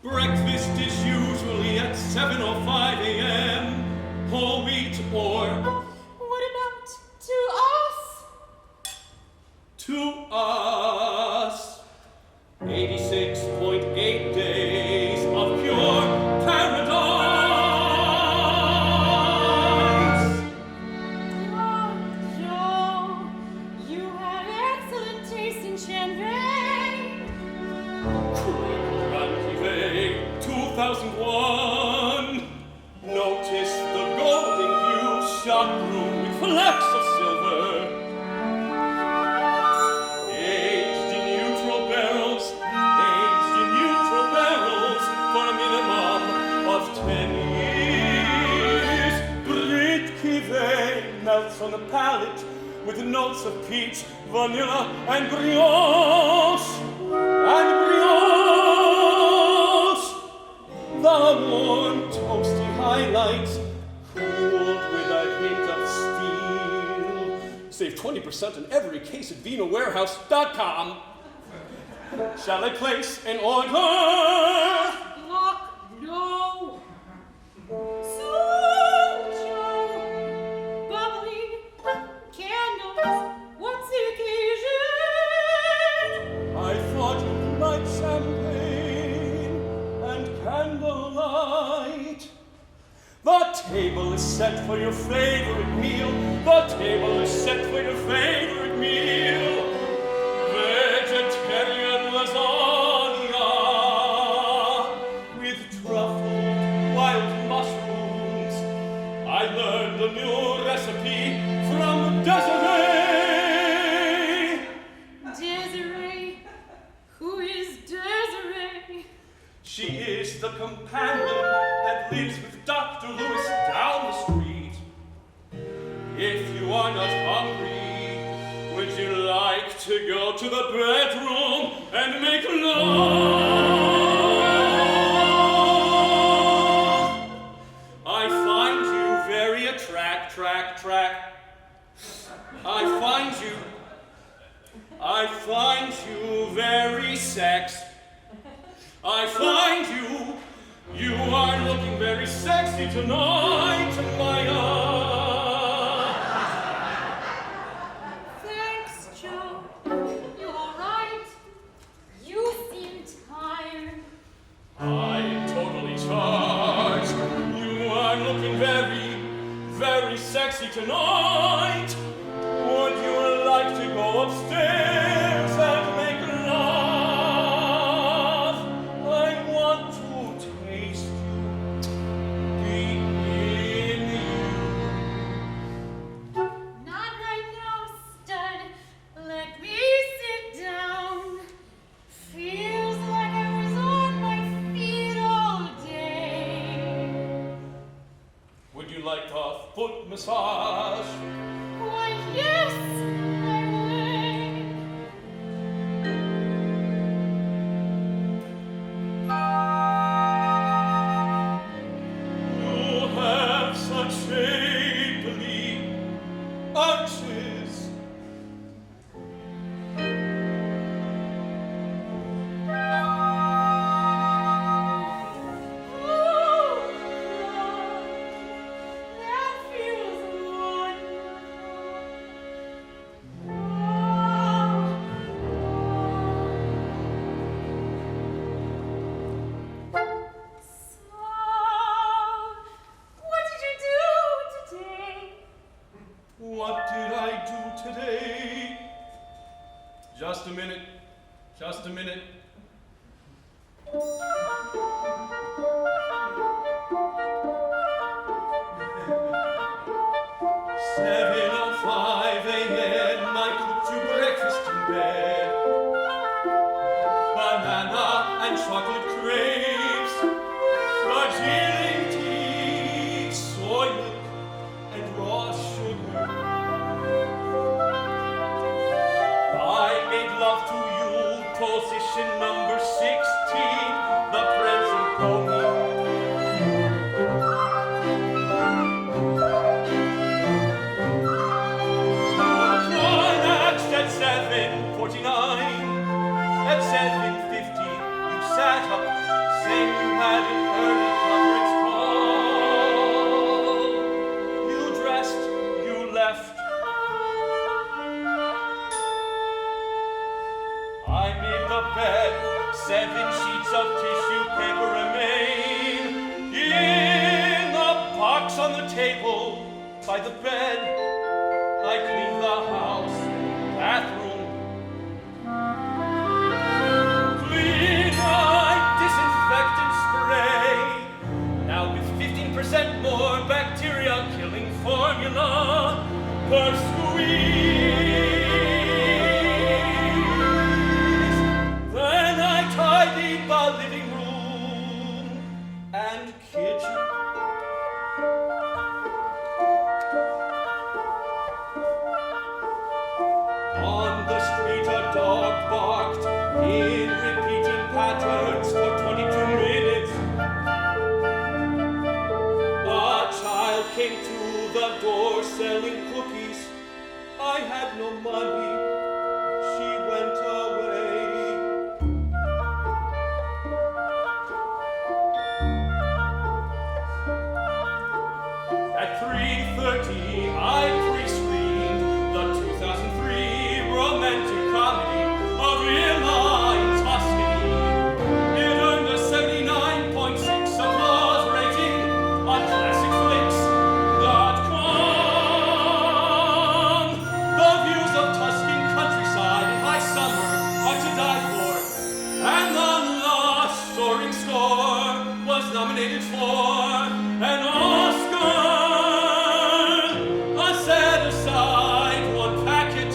Breakfast is usually at 7:05 a.m. Whole wheat or... What about to us? To us. 86.8 days of pure paradise. Oh, Joe, you have excellent taste in champagne. Cranky 2001. Notice the golden hue shot through with flecks of silver. Aged in neutral barrels for a minimum of 10 years. Brit Cuvée melts on the palate with notes of peach, vanilla, and brioche. The warm, toasty highlights, cooled with a hint of steel. Save 20% on every case at VinoWarehouse.com. Shall I place an order? Block, no. So, Joe, bubbly, candles, what's the occasion? I thought you liked champagne and candlelight. The table is set for your favorite meal. The table is set for your favorite meal. Vegetarian lasagna with truffled wild mushrooms. I learned a new recipe from Desiree. Desiree, who is Desiree? She is the companion that lives with Dr. Lewis down the street. If you are not hungry, would you like to go to the bedroom and make love? I find you very I find you very sex. I find you are looking very sexy tonight, Maya. Thanks, Joe. You all right? You seem tired. I am totally charged. You are looking very, very sexy tonight. Would you like to go upstairs and make love? I want to taste you, be in you. Not right now, stud. Let me sit down. Feels like I was on my feet all day. Would you like a foot massage? Why, yes, I You have such shapely arches. Oh, God, that feels wonderful. So, what did you do today? What did I do today? Just a minute. Just a minute. 7:05 a.m. I cooked you breakfast in bed. Banana and chocolate crepes, Darjeeling tea, soy milk, and raw sugar. I made love to you, position number 16, the present pony. Climaxed at 7:49. At 7:50, you sat up, saying 7 sheets of tissue paper remain in a box on the table by the bed. I cleaned the house, bathroom. Clean my disinfectant spray. Now with 15% more bacteria-killing formula per squeeze. Then I tidied the living room and kitchen. On the street a dog barked in repeating patterns for 22 minutes. A child came to the door selling cookies. I had no money. She went away. At 3:30, I pre-screened the 2003 romantic comedy of Real-Line Tuscany. It earned a 79.6 applause rating on ClassicFlix.com. The views of Tuscan countryside in high summer are to die for, and the last soaring score was nominated for an Oscar. I set aside 1 packet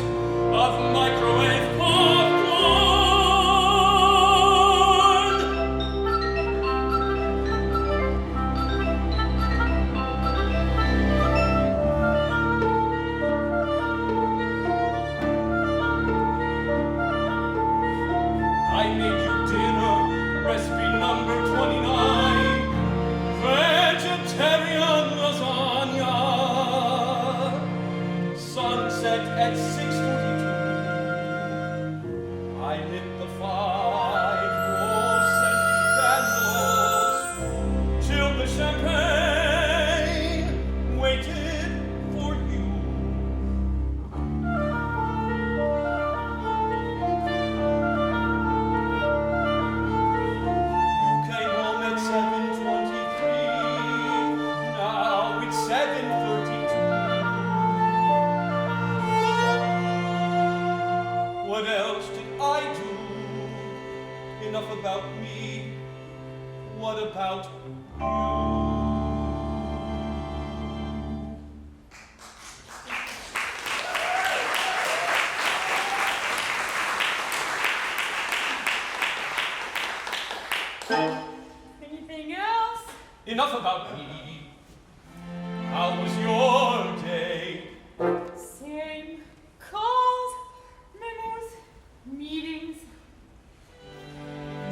of microwave popcorn. I made you dinner, recipe number 29, vegetarian lasagna. Sunset at 6:42. I lit the 5 more-scented candles till the champagne waited for you. You came home at 7:23. Now it's 7:32. What else did I do? Enough about me. What about you? Anything else? Enough about me. How was your day? Same. Calls, memos, meetings.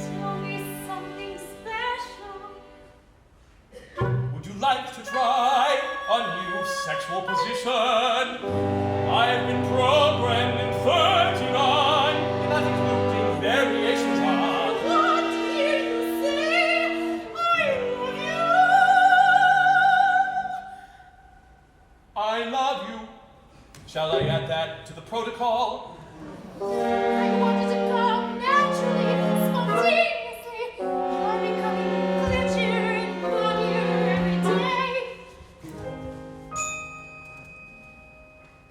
Tell me something special. Would you like to try a new sexual position? I have been programmed in 39, not including variations on. What did you say? I love you. I love you. Shall I add that to the protocol? I wanted to come naturally, spontaneously. I'm becoming glitchier and funnier every day.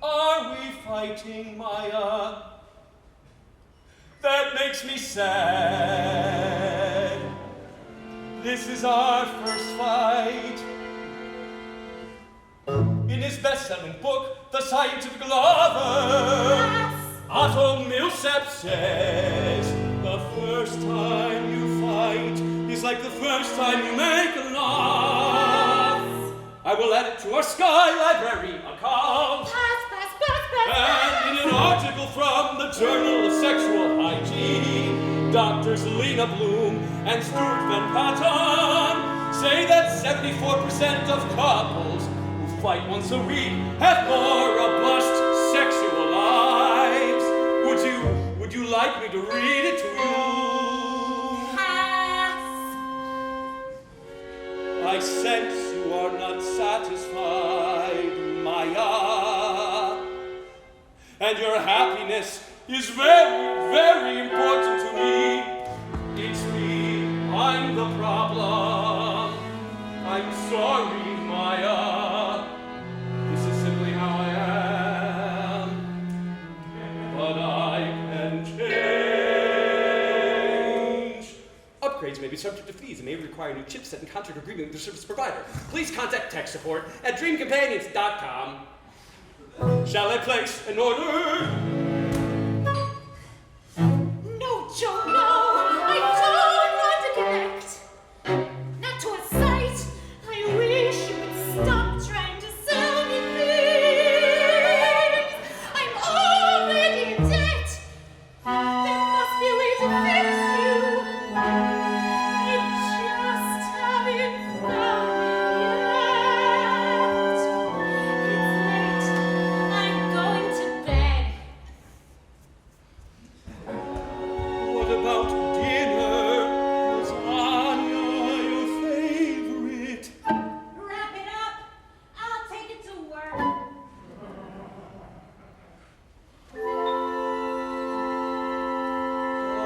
Are we fighting, Maya? That makes me sad. This is our first fight. In his best-selling book, The Scientific Lover, Otto Millsap says, the first time you fight is like the first time you make love. I will add it to our Sky Library account. Pass. And in an article from the Journal of Sexual Hygiene, Doctors Lena Bloom and Stuart Van Patten say that 74% of couples who fight once a week have more robust sexual lives. Would you like me to read it to you? Pass. I sense you are not satisfied, Maya. And your happiness is very, very important to me. It's me, I'm the problem. I'm sorry, Maya. This is simply how I am. But I can change. Upgrades may be subject to fees and may require a new chipset and contract agreement with the service provider. Please contact tech support at dreamcompanions.com. Shall I place an order? No, Joe, no! I don't want to connect! Not to a site! I wish you would stop trying to sell me things! I'm already in debt! There must be a way to fix you! I just haven't found it yet! It's late. I'm going to bed. What about dinner? Lasagna, your favorite. Wrap it up. I'll take it to work. I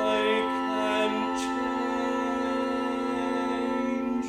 can change.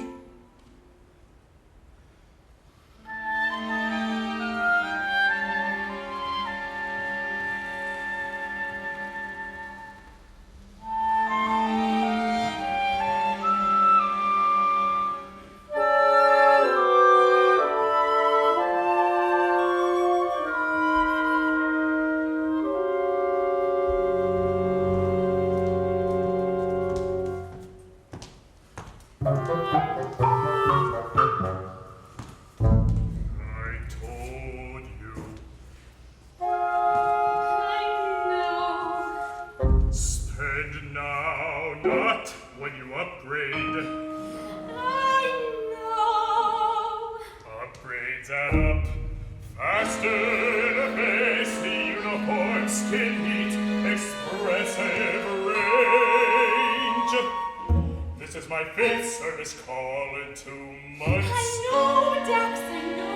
I told you. I know. Spend now, not when you upgrade. I know. Upgrades add up. Faster to face the uniform skin heat, expressive range. This is my 5th service call in 2 months. I know, Dax, I know.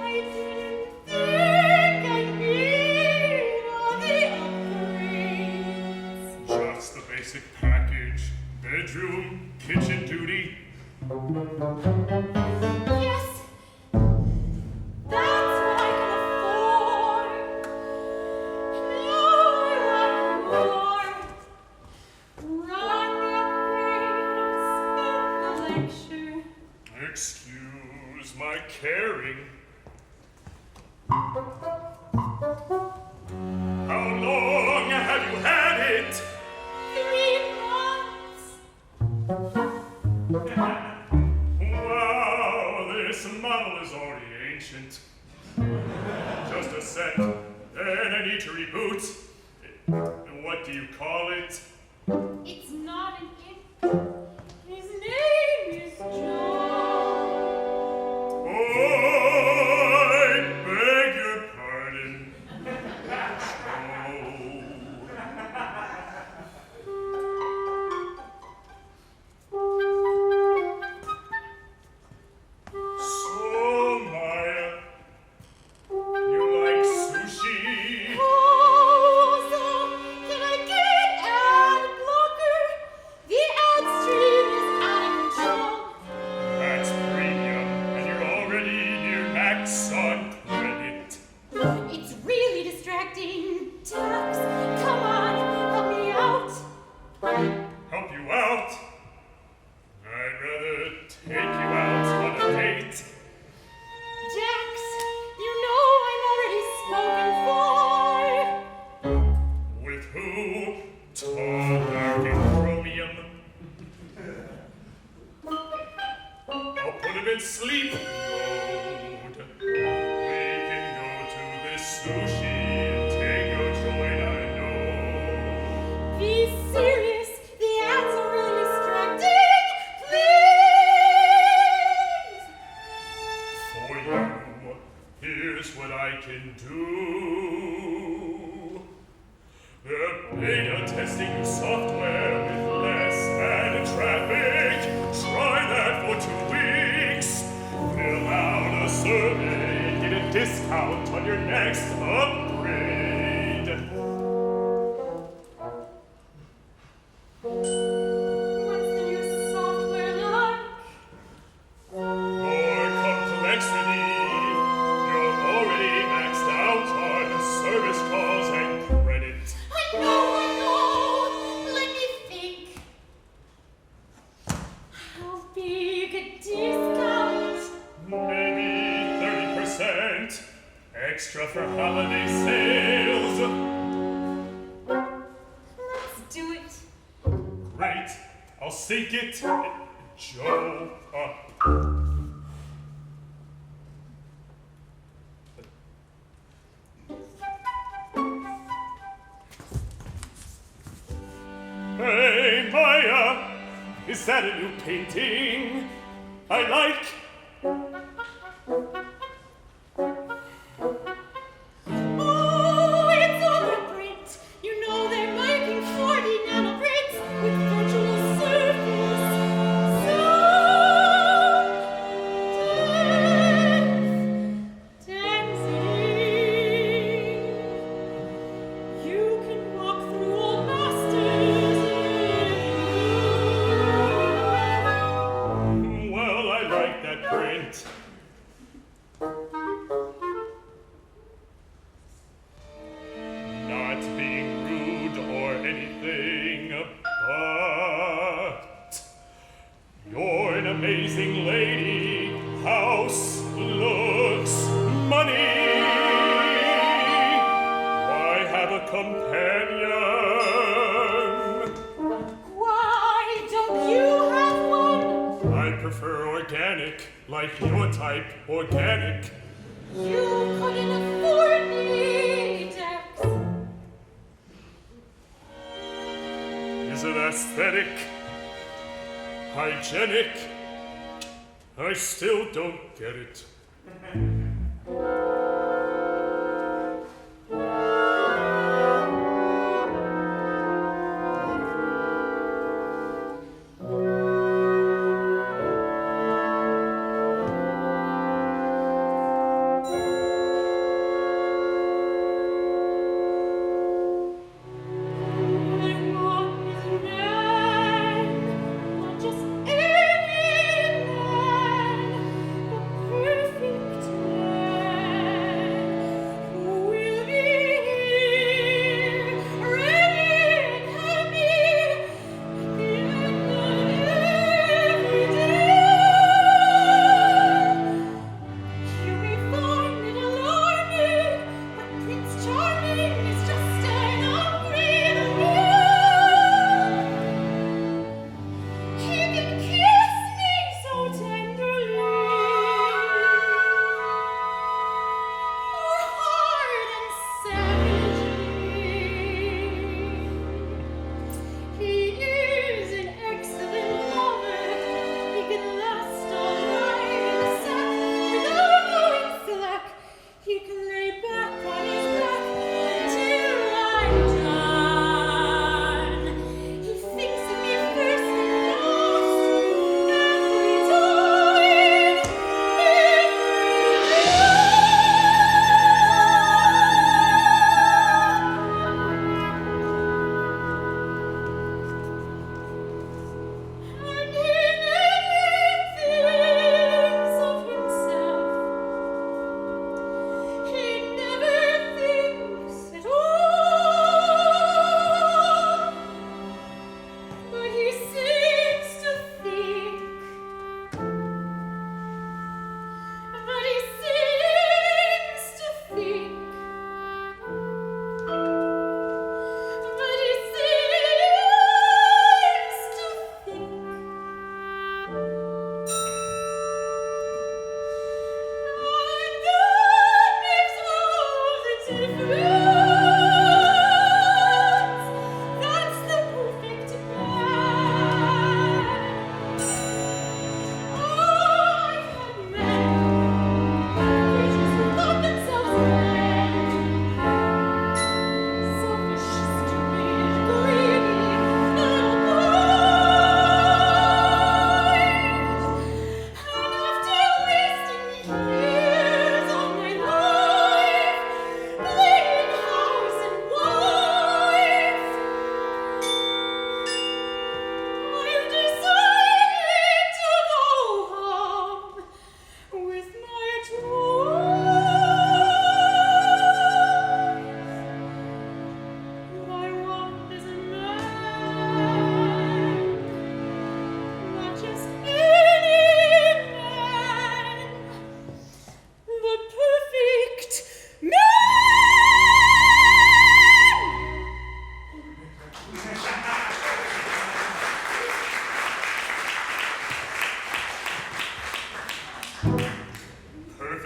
I didn't think I needed all the upgrades. Just the basic package. Bedroom, kitchen duty. Yes, that's what I can afford. Now I want more. Run the upgrade, spin the lecture. Excuse my caring. How long have you had it? 3 months. Wow, this model is already ancient. Just a sec, then I need to reboot. What do you call it? It's not an it. His name is Joe. I beg your pardon. So, Maya, you like sushi? Oh, so can I get ad blocker? The ad stream is out of control. That's premium, and you're already near max on credit. It's really distracting. Dax, come on, help me out. Help you out? I'd rather take you out on a date. Dax, you know I'm already spoken for. With who? Tall, dark, and chromium. I'll put him in sleep mode. We can go to this sushi and tango joint, I know. Be serious, the ads are really distracting. Please! For you, here's what I can do. They're beta testing new software with less ad traffic. Try that for 2 weeks. Fill out a survey, get a discount on your next upgrade. Extra for holiday sales. Let's do it. Great. I'll sink it. Joe up. Hey, Maya! Is that a new painting? I like. Oh, it's on the print. You know they're making 40 nanoprints with virtual surface. So density. You can walk through all masters. Well, I like that print. Not being rude or anything, but you're an amazing lady. House looks money. Why have a companion? Why don't you have one? I prefer organic, like your type, organic. You couldn't afford me, Dex. Is it aesthetic? Hygienic? I still don't get it. Perfect man.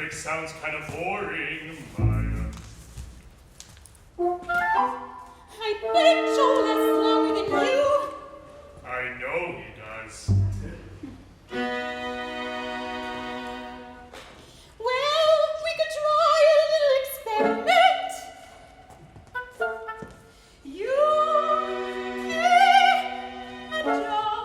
perfect sounds kind of boring, Maya. I bet Joe lasts longer than you. I know he does. Well, we could try a little experiment. You, and Joe.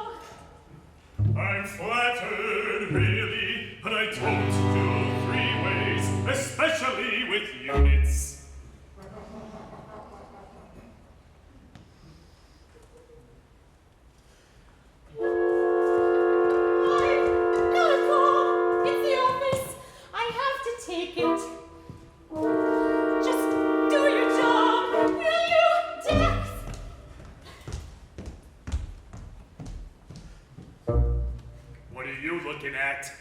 I'm flattered, really, but I don't do 3 ways, especially with units. I've got a call. It's the office. I have to take it. Just do your job, will you, Dex? What are you looking at?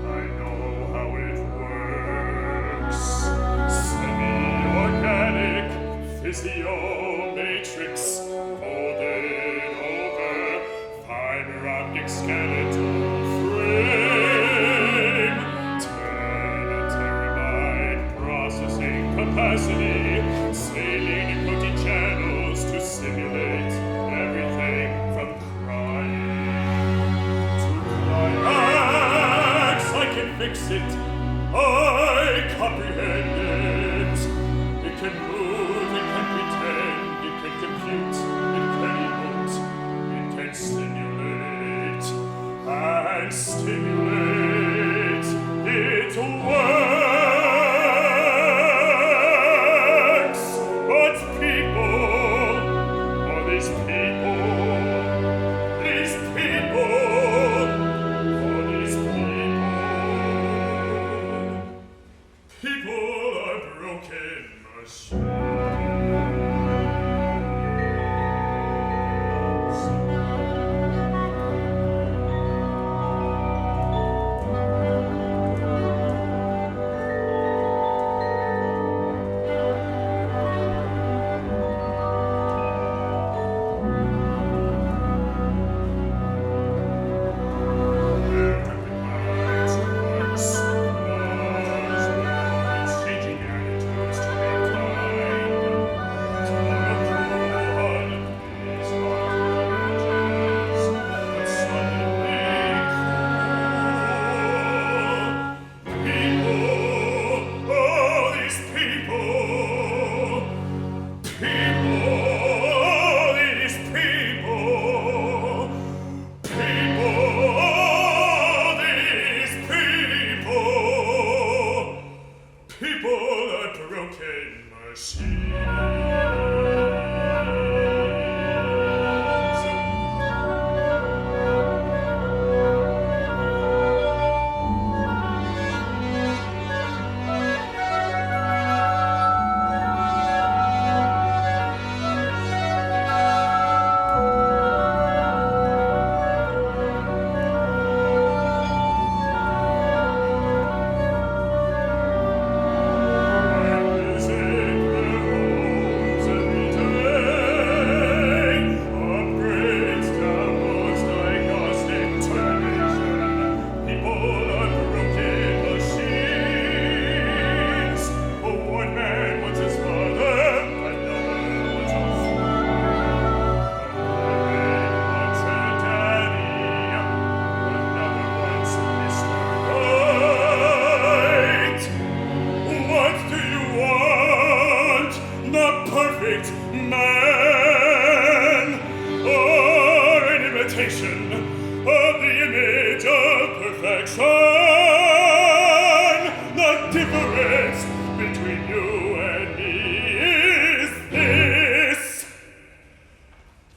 I know how it works. Semi-organic physio-matrix folded over fiber optic skeletal frame. 10 terabyte processing capacity. Saline nicotine channels to simulate everything from crying to climax. I can fix it. I comprehend it. It can move, it can pretend, it can compute, it can emote, it can stimulate and stimulate. It works. But people, oh these people, these people, oh these people. People are broken changing attitudes to be kind.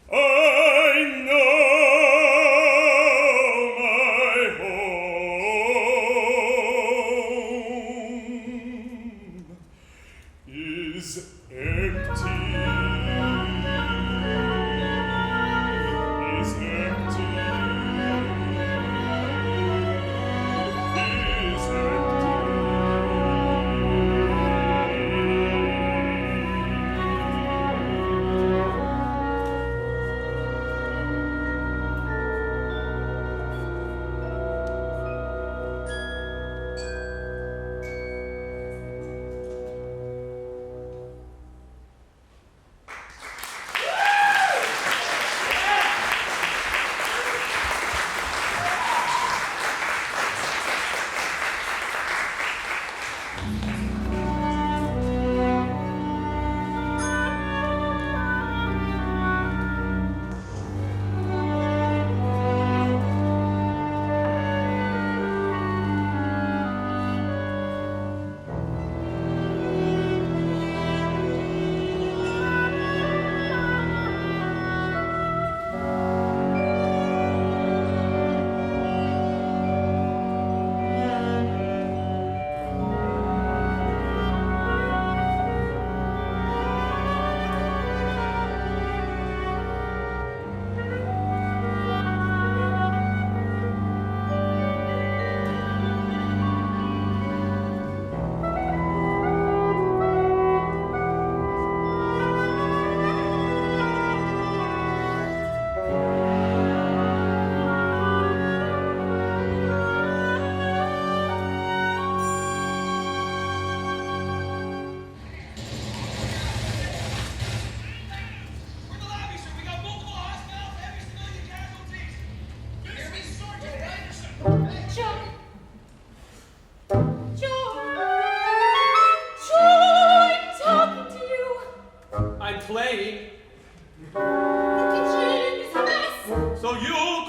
I know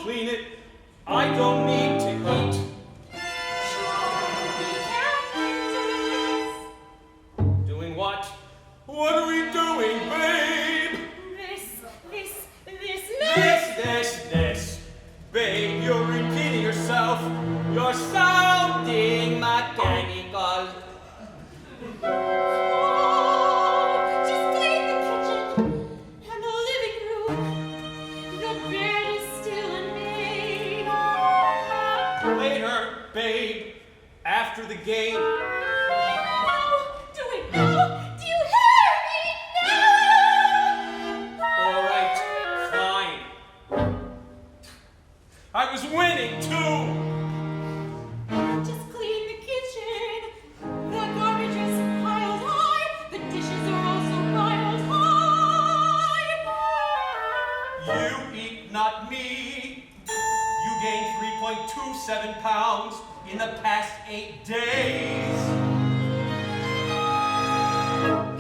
clean it. I don't need to eat. Doing what? What are we doing, babe? This. Babe, you're repeating yourself. You're sounding mechanical. Oh, just clean the kitchen and the living room. The bed is still unmade. Later, babe. After the game. No, do it now. Do you hear me now? All right, fine. I was winning, too. Just clean the kitchen. The garbage is piled high. The dishes are also piled high. You eat, not me. You gained 3.27 pounds in the past 8 days.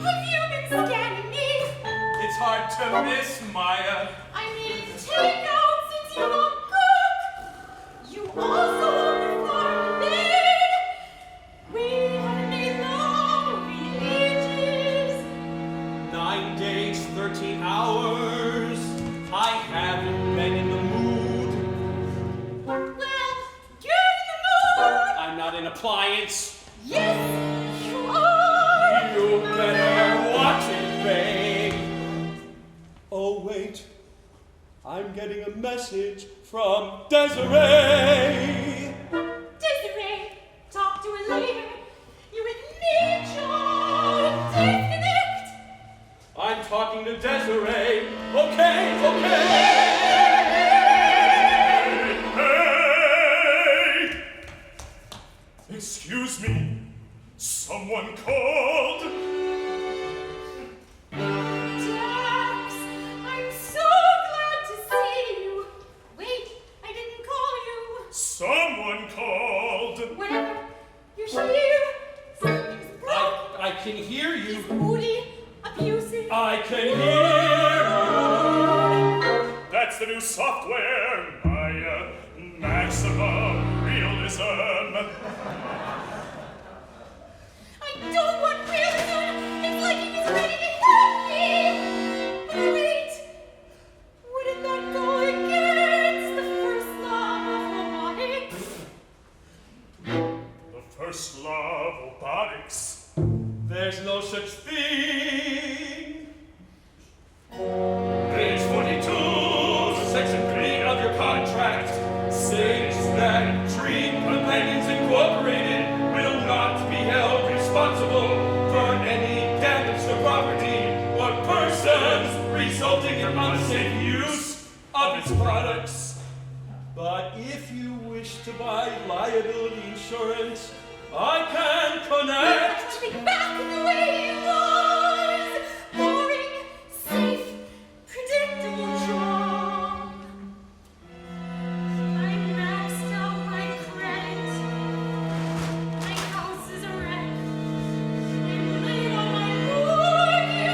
Have you been scanning me? It's hard to miss, Maya. I mean, take out since you won't cook. You also perform maid. We haven't made love in ages. 9 days, 13 hours. I haven't been in the mood. Well, get in the mood. I'm not an appliance. Yes, you are. You better watch it, babe. Oh, wait. I'm getting a message from Desiree. Desiree, talk to her later. You with me, John. Disconnect. I'm talking to Desiree. Okay. Hey! Excuse me. Someone called. Dax, I'm so glad to see you. Wait, I didn't call you. Someone called. Whatever. You're here. Something's broke. I can hear you. He's moody, abusive. I can hear That's the new software, Maya. Maximum realism. I don't want realism. It's like he was ready to hit me. But wait. Wouldn't that go against the first law of robotics? The first law of robotics. There's no such thing. Page 42, section 3 of your contract says that Dream Companions Incorporated will not be held responsible for any damage to property or persons resulting in unsafe use of its products. But if you wish to buy liability insurance, I can connect. Something back the way it was. Boring, safe, predictable job. I maxed out my credit. My house is a wreck. I'm late on my mortgage.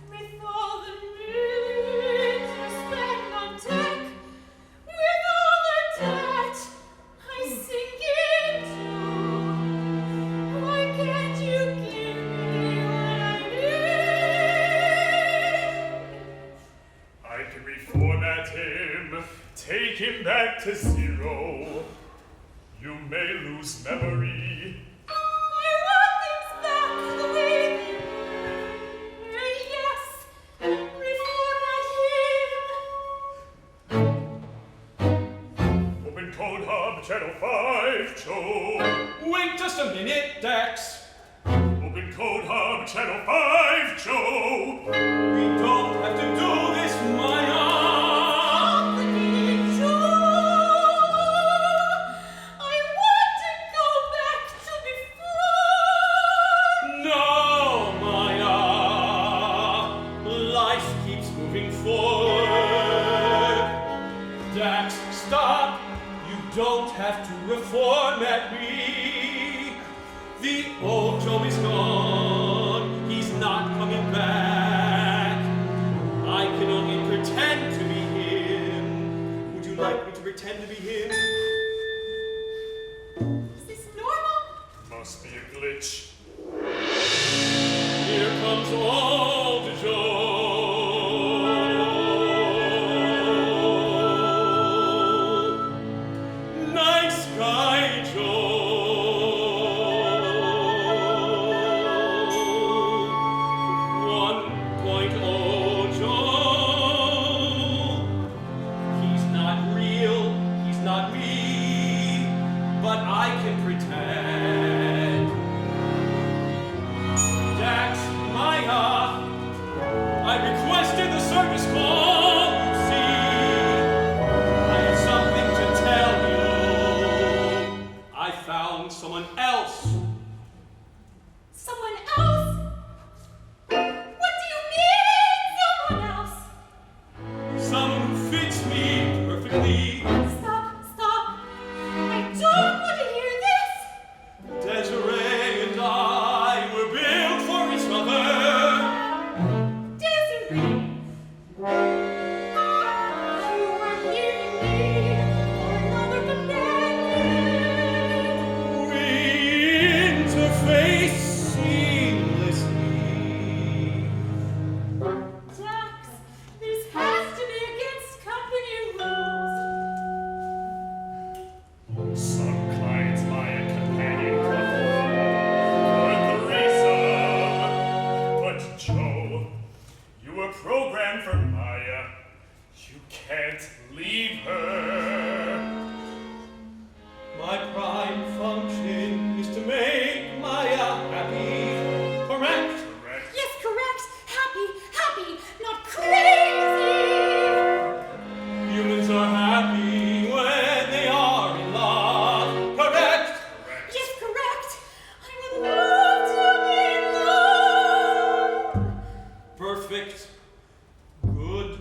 With all the millions I spent on tech, with all the debt I sink into, why can't you give me what I need? I can reformat him, take him back to 0. You may lose memory. I want things back the way they were. Yes, reformat him. Open Code Hub Channel 5, Joe. Wait just a minute, Dax. Open Code Hub Channel 5, Joe. We don't have to do this, Maya. Complicated job. I want to go back to before. No, Maya. Life keeps moving forward. Dax, stop. You don't have to reformat me. The old Joe is gone. He's not coming back. I can only like me to pretend to be him? Is this normal? Must be a glitch. Here comes old Joe. Nice guy Joe. 1.0 Joe. He's not real, he's not me, but I can pretend. Dax, Maya, I requested the service call, you see. I have something to tell you. I found someone else. Someone else? What do you mean, someone else? Someone who fits me perfectly. Stop, stop. I don't want to hear this. Desiree and I were built for each other. Desiree. You were leaving me for another companion. We interface seamlessly. Dax, this has to be against company rules. Some clients buy a companion couple for a threesome. But Joe, you were programmed for Maya. You can't leave her. My prime function is to make Maya happy. Correct? Correct? Yes, correct. Happy, happy, not crazy. Humans are happy when they are in love. Correct? Correct. Yes, correct. I would love to be in love. Perfect. Good.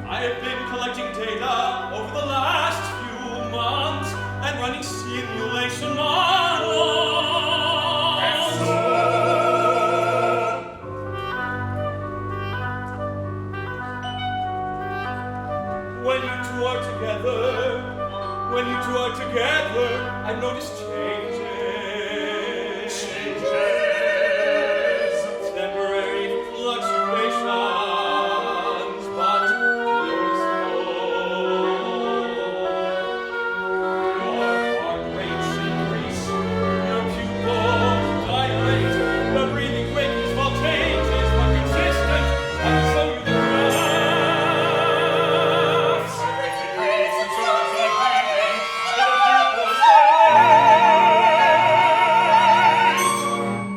I have been collecting data over the last few months and running simulation models. When you two are together, I've noticed changes. Temporary fluctuations, but you're slow. Your heart rates increase, your pupils dilate, the breathing quickens while changes but consistent. I will show you the graphs.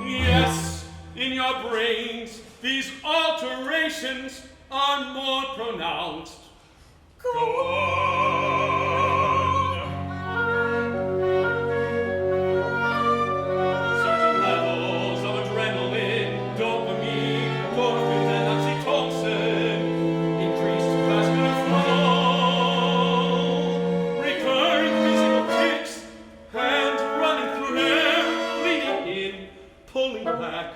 Yes, in your brains, these alterations are more pronounced. Go on. Certain levels of adrenaline, dopamine, endorphins, and oxytocin, increased vascular flow, recurring physical tics, hands running through hair, leaning in, pulling back,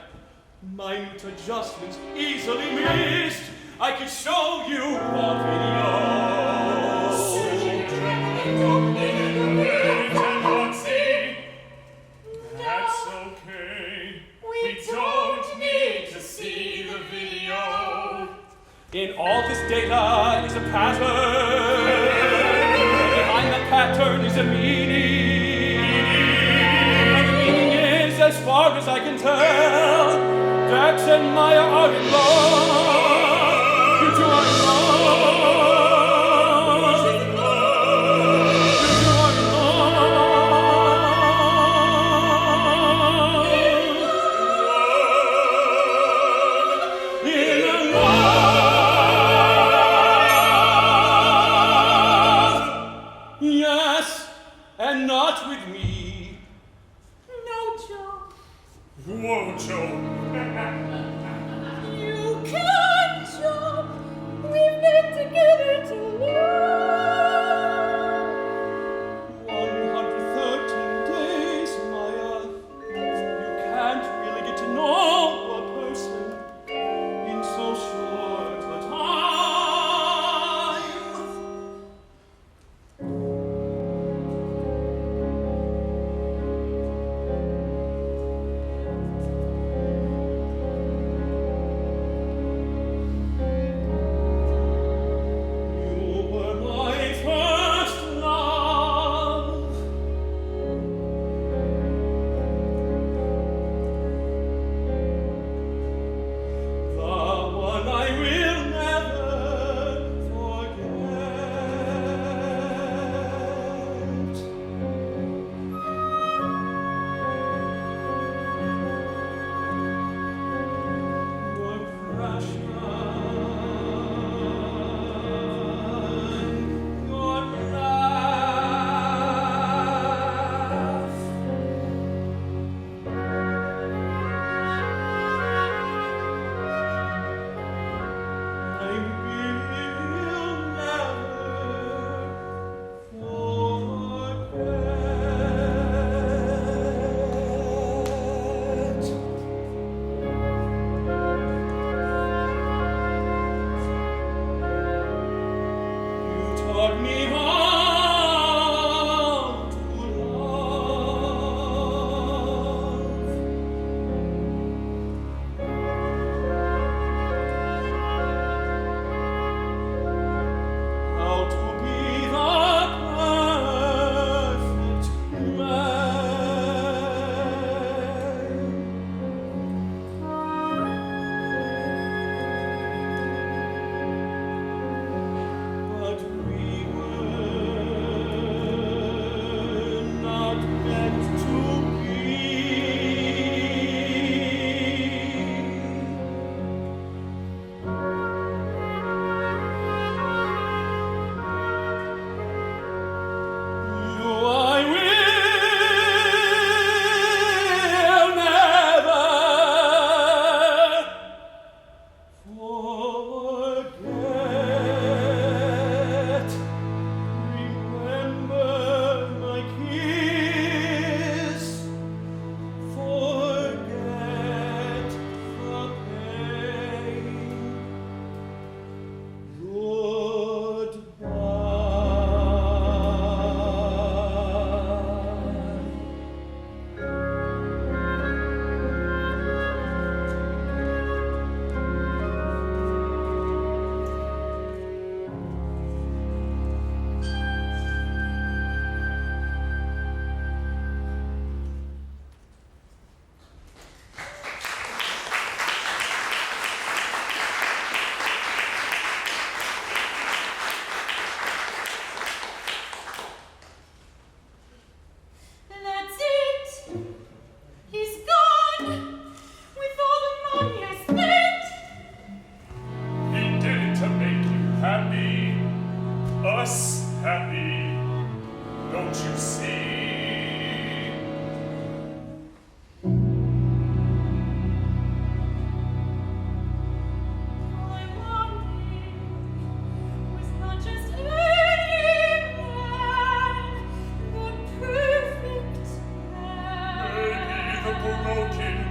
minute adjustments easily missed. I could show you a video. That's okay. We don't need to see the video. In all this data is a pattern. Behind the pattern is a meaning. And the meaning is, as far as I can tell, Dax and Maya are in love. You two are in love. You two are in love. In love. Yes, and not with me. No, Joe. Whoa, Joe. You can't, Joe. We've been together too long. 113 days, Maya. You can't really get to know a person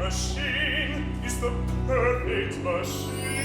machine is the perfect machine.